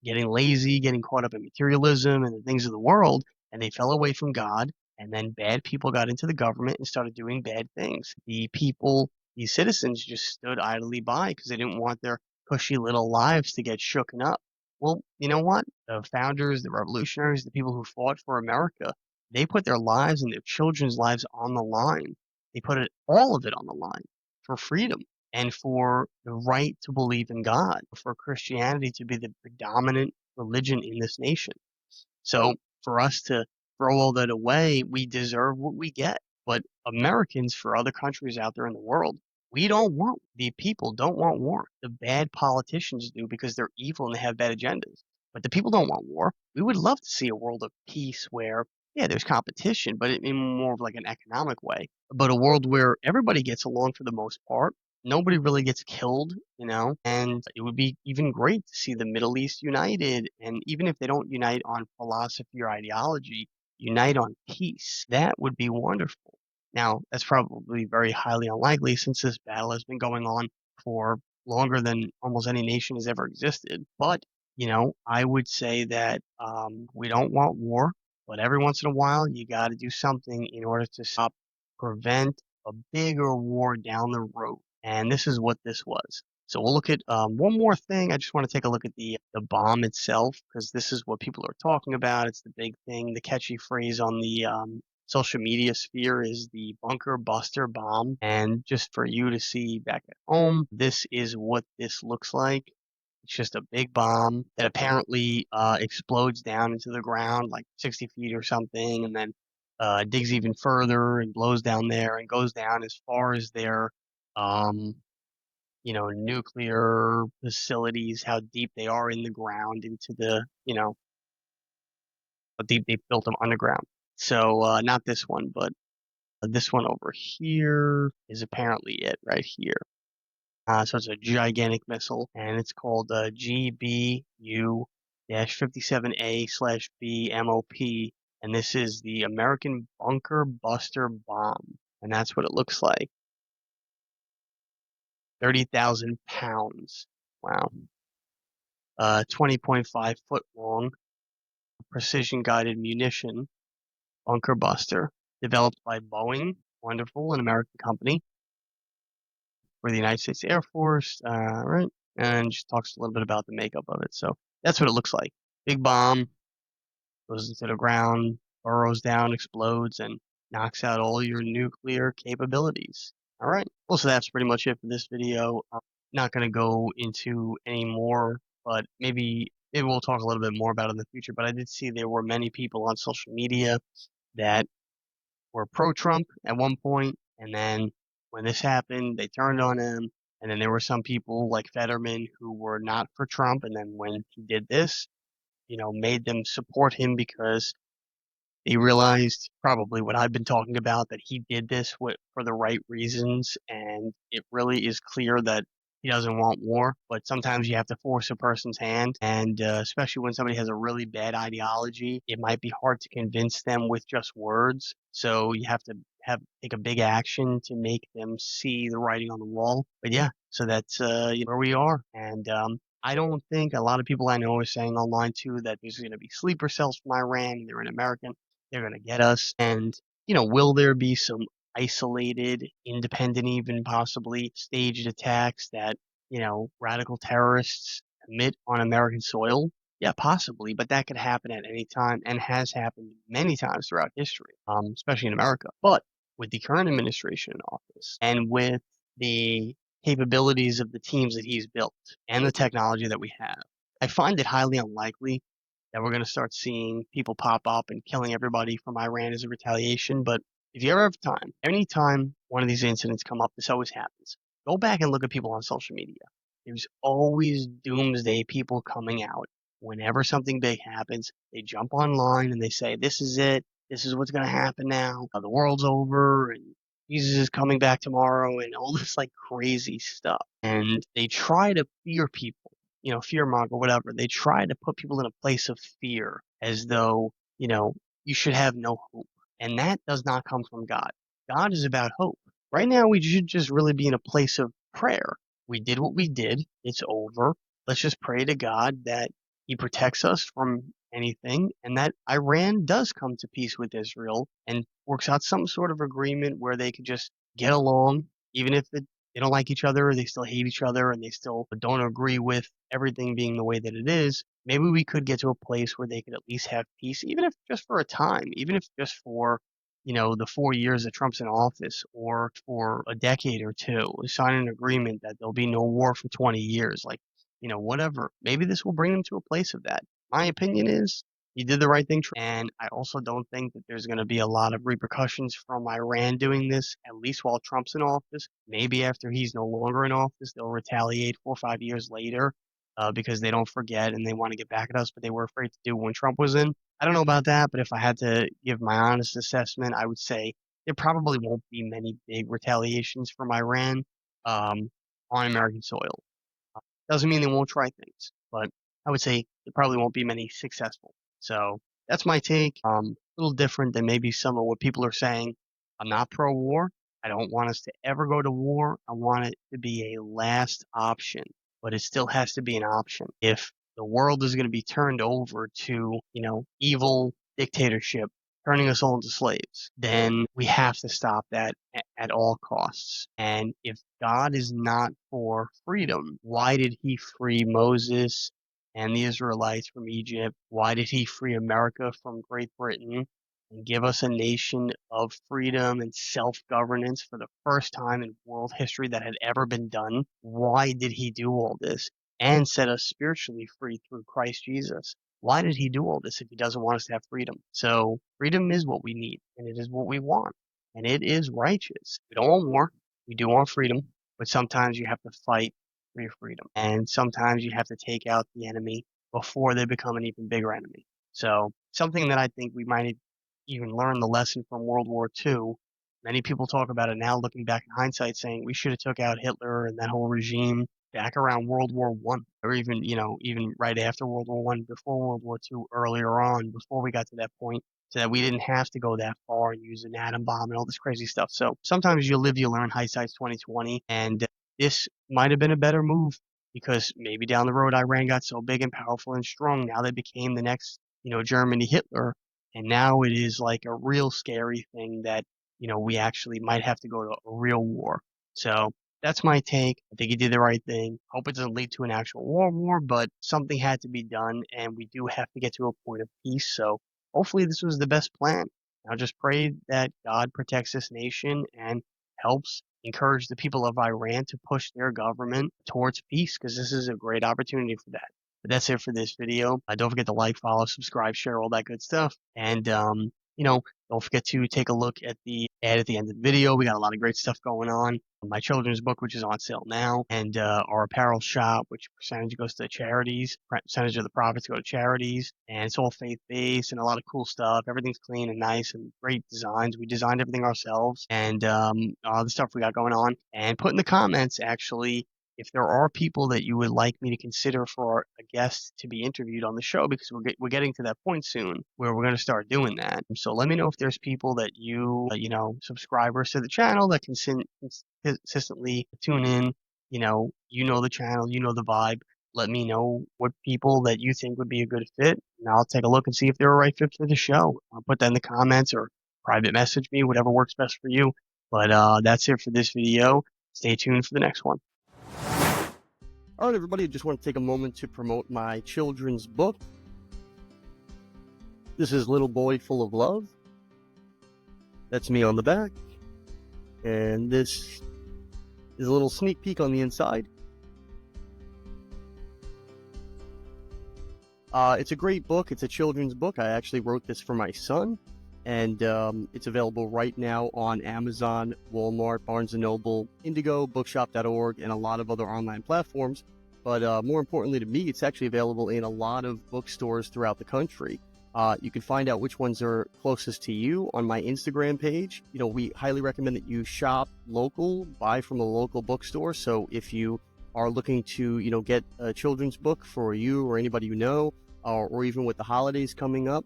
getting lazy, getting caught up in materialism and the things of the world, and they fell away from God, and then bad people got into the government and started doing bad things. These citizens just stood idly by because they didn't want their cushy little lives to get shooken up. Well, you know what? The founders, the revolutionaries, the people who fought for America, they put their lives and their children's lives on the line. They put all of it on the line for freedom and for the right to believe in God, for Christianity to be the predominant religion in this nation. So for us to throw all that away, we deserve what we get. But Americans, for other countries out there in the world, we don't want, the people don't want war. The bad politicians do, because they're evil and they have bad agendas. But the people don't want war. We would love to see a world of peace where, yeah, there's competition, but in more of like an economic way. But a world where everybody gets along for the most part. Nobody really gets killed. And it would be even great to see the Middle East united. And even if they don't unite on philosophy or ideology, unite on peace. That would be wonderful. Now, that's probably very highly unlikely, since this battle has been going on for longer than almost any nation has ever existed. But, I would say that we don't want war, but every once in a while, you got to do something in order to prevent a bigger war down the road. And this is what this was. So we'll look at one more thing. I just want to take a look at the bomb itself, because this is what people are talking about. It's the big thing. The catchy phrase on the social media sphere is the bunker buster bomb. And just for you to see back at home, this is what this looks like. It's just a big bomb that apparently explodes down into the ground like 60 feet or something, and then digs even further and blows down there and goes down as far as their um, nuclear facilities, how deep they are in the ground, into how deep they built them underground. So not this one, but this one over here is apparently it right here. So it's a gigantic missile, and it's called GBU-57A/B MOP, and this is the American Bunker Buster Bomb, and that's what it looks like. 30,000 pounds. Wow. 20.5 foot long, precision guided munition, bunker buster, developed by Boeing, wonderful, an American company, for the United States Air Force, right? And just talks a little bit about the makeup of it. So that's what it looks like. Big bomb goes into the ground, burrows down, explodes, and knocks out all your nuclear capabilities. All right. Well, so that's pretty much it for this video. I'm not going to go into any more, but maybe we'll talk a little bit more about it in the future. But I did see there were many people on social media that were pro-Trump at one point, and then when this happened, they turned on him, And then there were some people like Fetterman who were not for Trump. And then when he did this, made them support him because they realized probably what I've been talking about, that he did this for the right reasons. And it really is clear that he doesn't want war. But sometimes you have to force a person's hand. And especially when somebody has a really bad ideology, it might be hard to convince them with just words. So you have to take a big action to make them see the writing on the wall. But yeah, so that's where we are. And I don't think a lot of people I know are saying online too that there's going to be sleeper cells from Iran and they're in American. They're going to get us. And, will there be some isolated, independent, even possibly staged attacks that, radical terrorists commit on American soil? Yeah, possibly, but that could happen at any time and has happened many times throughout history, especially in America. But with the current administration in office and with the capabilities of the teams that he's built and the technology that we have, I find it highly unlikely that we're going to start seeing people pop up and killing everybody from Iran as a retaliation. But if you ever have time, anytime one of these incidents come up, this always happens. Go back and look at people on social media. There's always doomsday people coming out. Whenever something big happens, they jump online and they say, "This is it. This is what's going to happen now. The world's over and Jesus is coming back tomorrow," and all this like crazy stuff. And they try to fear people, fear monger, whatever. They try to put people in a place of fear as though, you should have no hope. And that does not come from God. God is about hope. Right now, we should just really be in a place of prayer. We did what we did. It's over. Let's just pray to God that he protects us from anything and that Iran does come to peace with Israel and works out some sort of agreement where they could just get along, even if they don't like each other, they still hate each other, and they still don't agree with everything being the way that it is. Maybe we could get to a place where they could at least have peace, even if just for a time, even if just for, the 4 years that Trump's in office, or for a decade or two, sign an agreement that there'll be no war for 20 years, like, whatever. Maybe this will bring them to a place of that. My opinion is he did the right thing. And I also don't think that there's going to be a lot of repercussions from Iran doing this, at least while Trump's in office. Maybe after he's no longer in office, they'll retaliate 4 or 5 years later because they don't forget and they want to get back at us, but they were afraid to do when Trump was in. I don't know about that, but if I had to give my honest assessment, I would say there probably won't be many big retaliations from Iran um, on American soil. Doesn't mean they won't try things, but I would say there probably won't be many successful. So that's my take. A little different than maybe some of what people are saying. I'm not pro-war. I don't want us to ever go to war. I want it to be a last option, but it still has to be an option. If the world is going to be turned over to, evil dictatorship, turning us all into slaves, then we have to stop that at all costs. And if God is not for freedom, why did he free Moses and the Israelites from Egypt? Why did he free America from Great Britain and give us a nation of freedom and self-governance for the first time in world history that had ever been done? Why did he do all this and set us spiritually free through Christ Jesus? Why did he do all this if he doesn't want us to have freedom? So freedom is what we need, and it is what we want, and it is righteous. We don't want war. We do want freedom, but sometimes you have to fight for your freedom, and sometimes you have to take out the enemy before they become an even bigger enemy. So something that I think we might even learn the lesson from World War II. Many people talk about it now, looking back in hindsight, saying we should have took out Hitler and that whole regime back around World War One, or even even right after World War One, before World War Two, earlier on, before we got to that point, so that we didn't have to go that far and use an atom bomb and all this crazy stuff. So sometimes you live, you learn. Hindsight's 2020, and this might have been a better move because maybe down the road Iran got so big and powerful and strong. Now they became the next, Germany, Hitler, and now it is like a real scary thing that we actually might have to go to a real war. So that's my take. I think he did the right thing. Hope it doesn't lead to an actual war, but something had to be done, and we do have to get to a point of peace. So hopefully this was the best plan. I'll just pray that God protects this nation and helps encourage the people of Iran to push their government towards peace, because this is a great opportunity for that. But that's it for this video. Don't forget to like, follow, subscribe, share, all that good stuff. And, Don't forget to take a look at the ad at the end of the video. We got a lot of great stuff going on. My children's book, which is on sale now, and our apparel shop, which percentage goes to charities, percentage of the profits go to charities, and it's all faith-based and a lot of cool stuff. Everything's clean and nice and great designs. We designed everything ourselves, and all the stuff we got going on. And put in the comments, actually, if there are people that you would like me to consider for a guest to be interviewed on the show, because we're getting to that point soon where we're going to start doing that. So let me know if there's people that subscribers to the channel that can consistently tune in. You know the channel, you know the vibe. Let me know what people that you think would be a good fit, and I'll take a look and see if they're a right fit for the show. I'll put that in the comments or private message me, whatever works best for you. But that's it for this video. Stay tuned for the next one. All right, everybody, I just want to take a moment to promote my children's book. This is Little Boy Full of Love. That's me on the back. And this is a little sneak peek on the inside. It's a great book. It's a children's book. I actually wrote this for my son. And it's available right now on Amazon, Walmart, Barnes & Noble, Indigo, Bookshop.org, and a lot of other online platforms. But more importantly to me, it's actually available in a lot of bookstores throughout the country. You can find out which ones are closest to you on my Instagram page. We highly recommend that you shop local, buy from a local bookstore. So if you are looking to, get a children's book for you or anybody you know, or even with the holidays coming up,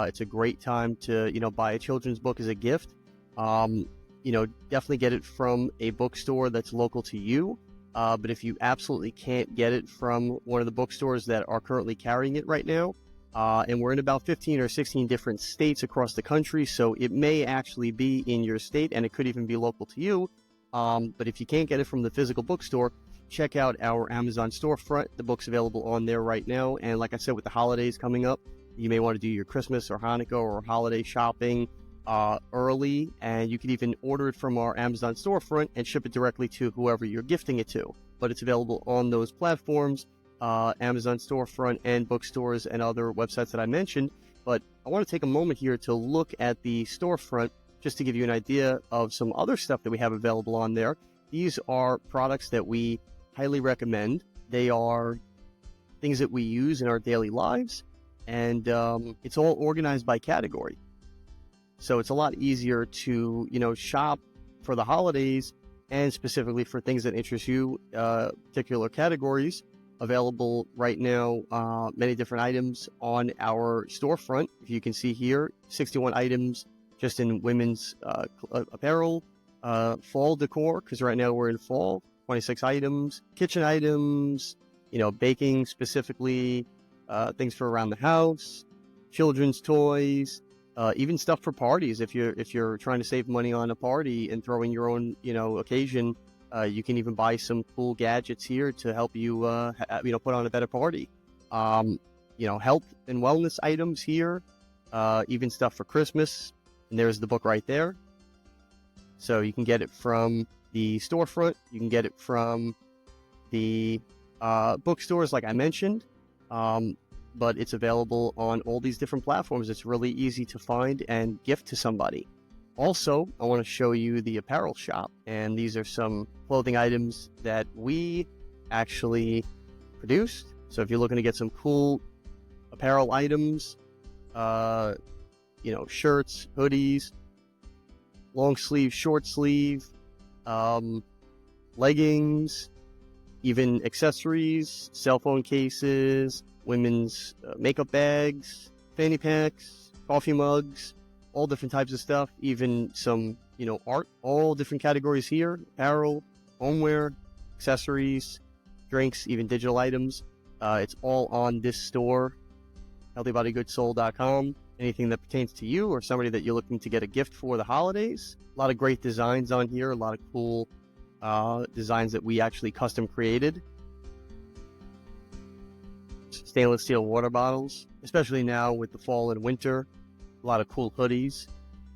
it's a great time to, buy a children's book as a gift. Definitely get it from a bookstore that's local to you. But if you absolutely can't get it from one of the bookstores that are currently carrying it right now, and we're in about 15 or 16 different states across the country, so it may actually be in your state, and it could even be local to you. But if you can't get it from the physical bookstore, check out our Amazon storefront. The book's available on there right now. And like I said, with the holidays coming up, you may want to do your Christmas or Hanukkah or holiday shopping early, and you can even order it from our Amazon storefront and ship it directly to whoever you're gifting it to. But it's available on those platforms, Amazon storefront and bookstores and other websites that I mentioned. But I want to take a moment here to look at the storefront just to give you an idea of some other stuff that we have available on there. These are products that we highly recommend. They are things that we use in our daily lives, and it's all organized by category. So it's a lot easier to, shop for the holidays and specifically for things that interest you, particular categories. Available right now, many different items on our storefront. If you can see here, 61 items just in women's apparel, fall decor, because right now we're in fall, 26 items, kitchen items, baking specifically, things for around the house, children's toys, even stuff for parties. If you're trying to save money on a party and throwing your own, occasion, you can even buy some cool gadgets here to help you, put on a better party. Health and wellness items here, even stuff for Christmas. And there's the book right there. So you can get it from the storefront. You can get it from the bookstores, like I mentioned. But it's available on all these different platforms. It's really easy to find and gift to somebody. Also, I want to show you the apparel shop, and these are some clothing items that we actually produced. So if you're looking to get some cool apparel items, shirts, hoodies, long sleeve, short sleeve, leggings, even accessories, cell phone cases, women's makeup bags, fanny packs, coffee mugs, all different types of stuff, even some, art, all different categories here, apparel, homeware, accessories, drinks, even digital items. It's all on this store, healthybodygoodssoul.com. Anything that pertains to you or somebody that you're looking to get a gift for the holidays. A lot of great designs on here, a lot of cool designs that we actually custom created. Stainless steel water bottles, especially now with the fall and winter. A lot of cool hoodies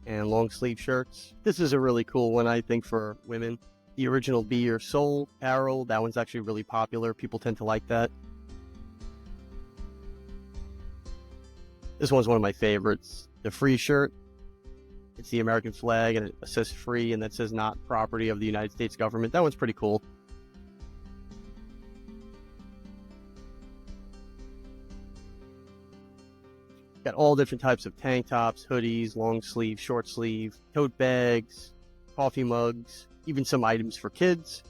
and long sleeve shirts. This is a really cool one, I think, for women. The original Be Your Soul apparel, that one's actually really popular. People tend to like that. This one's one of my favorites. The free shirt. It's the American flag, and it says free, and that says not property of the United States government. That one's pretty cool. Got all different types of tank tops, hoodies, long sleeve, short sleeve, tote bags, coffee mugs, even some items for kids,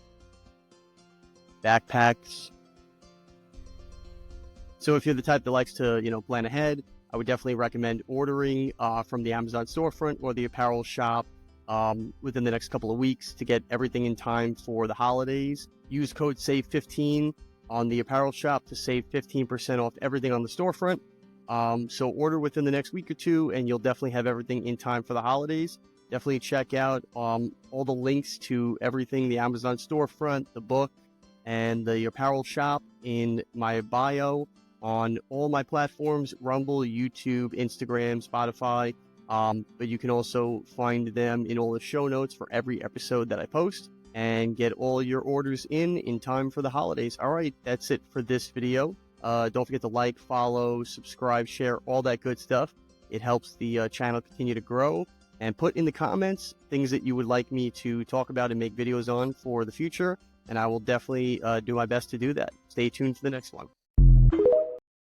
backpacks. So if you're the type that likes to, plan ahead, I would definitely recommend ordering from the Amazon storefront or the apparel shop within the next couple of weeks to get everything in time for the holidays. Use code SAVE15 on the apparel shop to save 15% off everything on the storefront. So order within the next week or two, and you'll definitely have everything in time for the holidays. Definitely check out all the links to everything, the Amazon storefront, the book, and the apparel shop in my bio on all my platforms: Rumble, YouTube, Instagram, Spotify. But you can also find them in all the show notes for every episode that I post, and get all your orders in time for the holidays. All right, that's it for this video. Don't forget to like, follow, subscribe, share, all that good stuff. It helps the channel continue to grow. And put in the comments things that you would like me to talk about and make videos on for the future, and I will definitely do my best to do that. Stay tuned for the next one.